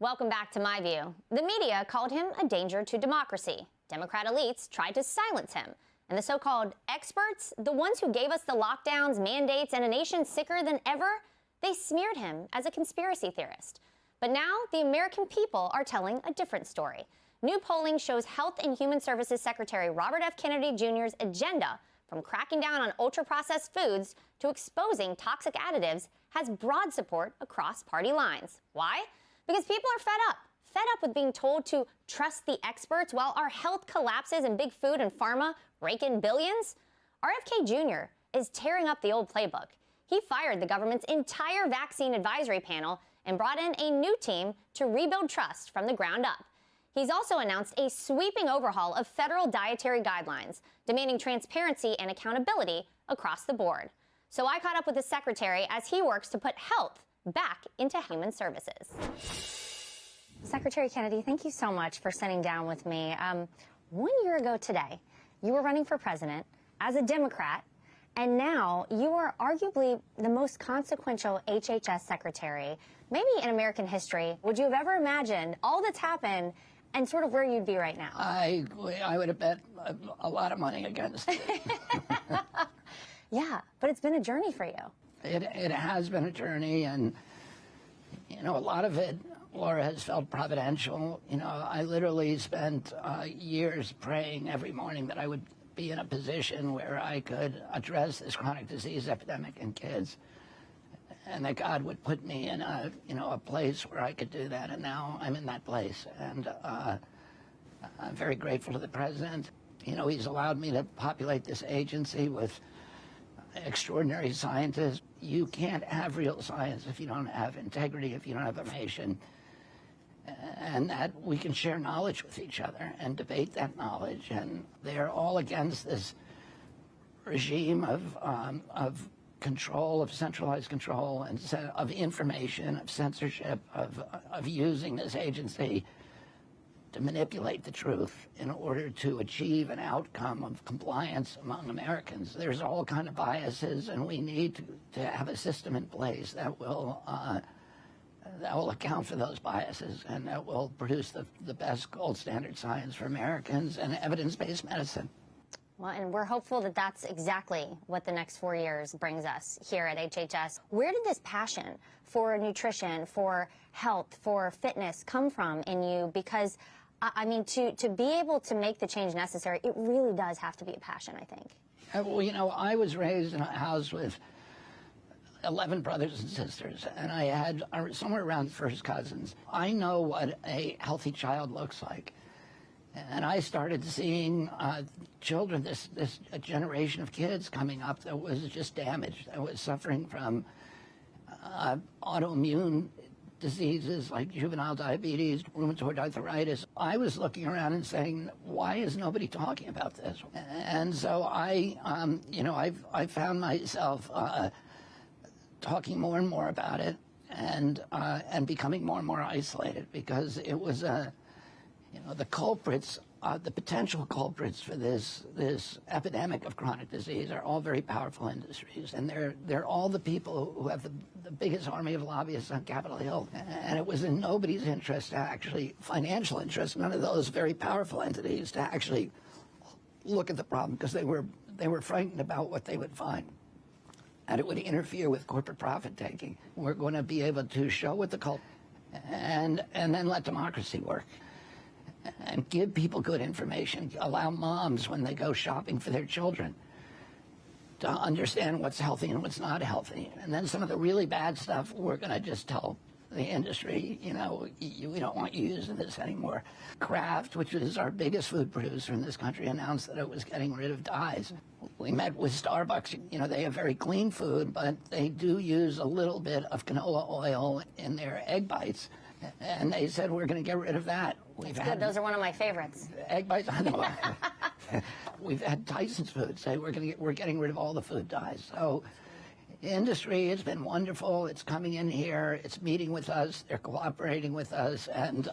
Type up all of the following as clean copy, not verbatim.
Welcome back to My View. The media called him a danger to democracy. Democrat elites tried to silence him. And the so-called experts, the ones who gave us the lockdowns, mandates, and a nation sicker than ever, they smeared him as a conspiracy theorist. But now the American people are telling a different story. New polling shows Health and Human Services Secretary Robert F. Kennedy Jr.'s agenda, from cracking down on ultra-processed foods to exposing toxic additives, has broad support across party lines. Why? Because people are fed up with being told to trust the experts while our health collapses and big food and pharma rake in billions. RFK Jr. is tearing up the old playbook. He fired the government's entire vaccine advisory panel and brought in a new team to rebuild trust from the ground up. He's also announced a sweeping overhaul of federal dietary guidelines, demanding transparency and accountability across the board. So I caught up with the secretary as he works to put health back into human services. Secretary Kennedy, thank you so much for sitting down with me. 1 year ago today, you were running for president as a Democrat, and now you are arguably the most consequential HHS secretary, maybe in American history. Would you have ever imagined all that's happened and sort of where you'd be right now? I would have bet a lot of money against it. Yeah, but it's been a journey for you. It has been a journey, and, you know, a lot of it, Laura, has felt providential. You know, I literally spent years praying every morning that I would be in a position where I could address this chronic disease epidemic in kids, and that God would put me in a place where I could do that. And now I'm in that place, and I'm very grateful to the president. You know, he's allowed me to populate this agency with extraordinary scientists. You can't have real science if you don't have integrity, if you don't have information, and that we can share knowledge with each other and debate that knowledge. And they're all against this regime of control, of centralized control, and of information, of censorship, of using this agency to manipulate the truth in order to achieve an outcome of compliance among Americans. There's all kind of biases, and we need to have a system in place that will account for those biases and that will produce the best gold standard science for Americans and evidence-based medicine. Well, and we're hopeful that that's exactly what the next 4 years brings us here at HHS. Where did this passion for nutrition, for health, for fitness come from in you? Because, I mean, to be able to make the change necessary, it really does have to be a passion, I think. Well, you know, I was raised in a house with 11 brothers and sisters, and I had somewhere around first cousins. I know what a healthy child looks like. And I started seeing children, a generation of kids coming up that was just damaged, that was suffering from autoimmune diseases like juvenile diabetes, rheumatoid arthritis. I was looking around and saying, why is nobody talking about this? And so I found myself talking more and more about it, and becoming more and more isolated, because it was the culprits, the potential culprits for this epidemic of chronic disease are all very powerful industries, and they're all the people who have the biggest army of lobbyists on Capitol Hill. And it was in nobody's interest to actually, financial interest, none of those very powerful entities, to actually look at the problem, because they were frightened about what they would find. And it would interfere with corporate profit taking. We're going to be able to show what the culprit, and then let democracy work. And give people good information. Allow moms, when they go shopping for their children, to understand what's healthy and what's not healthy. And then some of the really bad stuff, we're going to just tell the industry, we don't want you using this anymore. Kraft, which is our biggest food producer in this country, announced that it was getting rid of dyes. We met with Starbucks. They have very clean food, but they do use a little bit of canola oil in their egg bites. And they said, we're going to get rid of that. That's good. Those are one of my favorites. Egg bites. We've had Tyson's food say we're getting rid of all the food dyes. So industry has been wonderful. It's coming in here. It's meeting with us. They're cooperating with us, and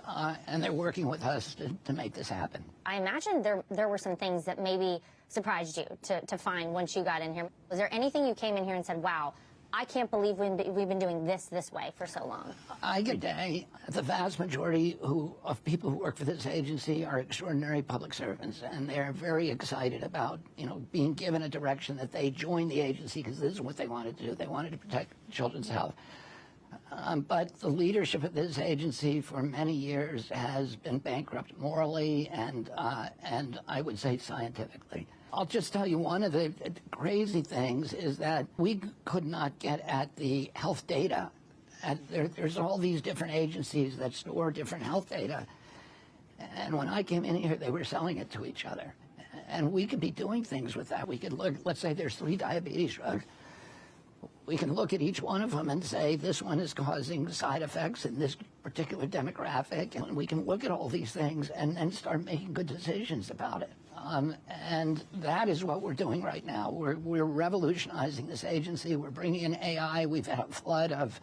they're working with us to make this happen. I imagine there were some things that maybe surprised you to find once you got in here. Was there anything you came in here and said, wow, I can't believe we've been doing this way for so long. I get day. The vast majority of people who work for this agency are extraordinary public servants, and they're very excited about, being given a direction that they joined the agency because this is what they wanted to do. They wanted to protect children's health. But the leadership of this agency for many years has been bankrupt morally and I would say scientifically. I'll just tell you, one of the crazy things is that we could not get at the health data. There's all these different agencies that store different health data. And when I came in here, they were selling it to each other. And we could be doing things with that. We could look, let's say there's 3 diabetes drugs. We can look at each one of them and say this one is causing side effects in this particular demographic. And we can look at all these things and then start making good decisions about it. And that is what we're doing right now. We're revolutionizing this agency. We're bringing in AI. We've had a flood of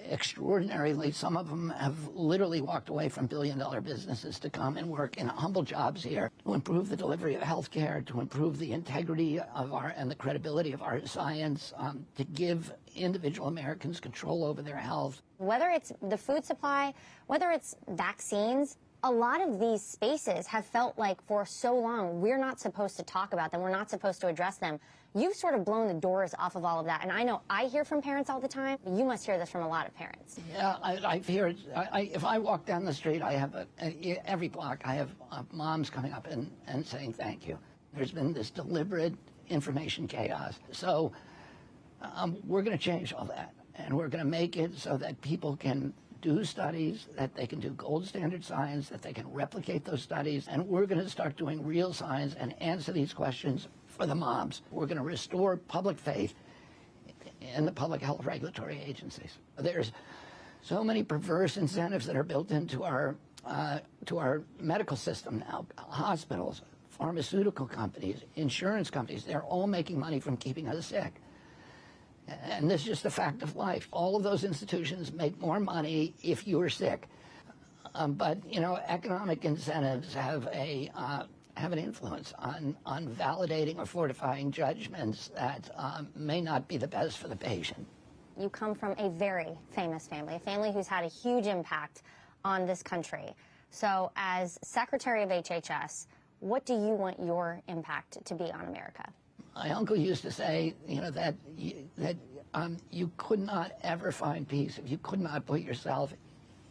extraordinarily, some of them have literally walked away from billion-dollar businesses to come and work in humble jobs here to improve the delivery of health care, to improve the integrity of and the credibility of our science, to give individual Americans control over their health. Whether it's the food supply, whether it's vaccines, a lot of these spaces have felt like for so long we're not supposed to talk about them, we're not supposed to address them. You've sort of blown the doors off of all of that. And I know I hear from parents all the time. You must hear this from a lot of parents. Yeah, I hear it. If I walk down the street, I have every block, I have moms coming up and saying thank you. There's been this deliberate information chaos. So we're going to change all that. And we're going to make it so that people can do studies, that they can do gold standard science, that they can replicate those studies. And we're going to start doing real science and answer these questions for the moms. We're going to restore public faith in the public health regulatory agencies. There's so many perverse incentives that are built into our medical system now. Hospitals, pharmaceutical companies, insurance companies, they're all making money from keeping us sick. And this is just a fact of life. All of those institutions make more money if you're sick. But, economic incentives have an influence on validating or fortifying judgments that may not be the best for the patient. You come from a very famous family, a family who's had a huge impact on this country. So as Secretary of HHS, what do you want your impact to be on America? My uncle used to say, that you could not ever find peace if you could not put yourself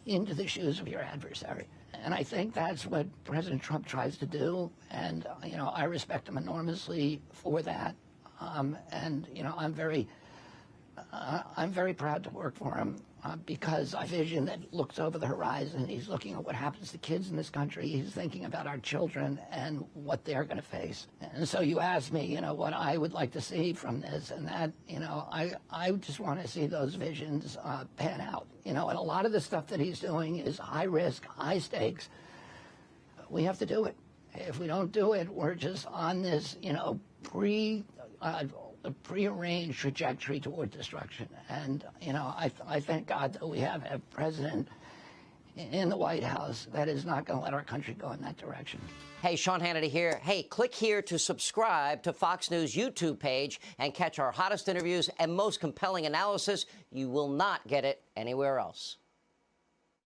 into the shoes of your adversary. And I think that's what President Trump tries to do. And, I respect him enormously for that. And, I'm very proud to work for him because I vision that looks over the horizon. He's looking at what happens to kids in this country. He's thinking about our children and what they're going to face. And so you asked me, what I would like to see from this, and that, I just want to see those visions pan out. And a lot of the stuff that he's doing is high risk, high stakes. We have to do it. If we don't do it, we're just on this, a prearranged trajectory toward destruction. And, I thank God that we have a president in the White House that is not going to let our country go in that direction. Hey, Sean Hannity here. Hey, click here to subscribe to Fox News YouTube page and catch our hottest interviews and most compelling analysis. You will not get it anywhere else.